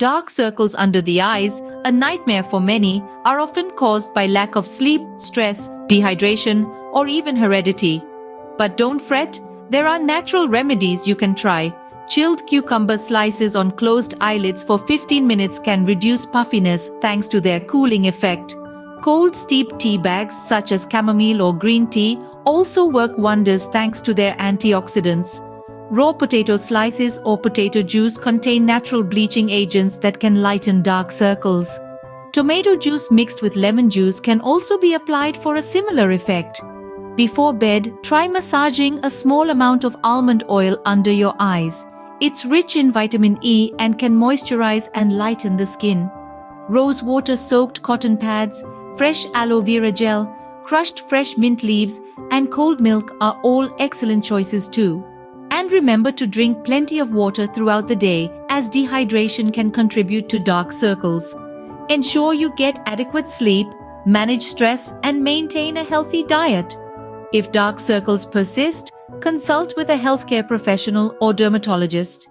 Dark circles under the eyes, a nightmare for many, are often caused by lack of sleep, stress, dehydration, or even heredity. But don't fret, there are natural remedies you can try. Chilled cucumber slices on closed eyelids for 15 minutes can reduce puffiness thanks to their cooling effect. Cold steep tea bags such as chamomile or green tea also work wonders thanks to their antioxidants. Raw potato slices or potato juice contain natural bleaching agents that can lighten dark circles. Tomato juice mixed with lemon juice can also be applied for a similar effect. Before bed, try massaging a small amount of almond oil under your eyes. It's rich in vitamin E and can moisturize and lighten the skin. Rose water soaked cotton pads, fresh aloe vera gel, crushed fresh mint leaves, and cold milk are all excellent choices too. And remember to drink plenty of water throughout the day, as dehydration can contribute to dark circles. Ensure you get adequate sleep, manage stress, and maintain a healthy diet. If dark circles persist, consult with a healthcare professional or dermatologist.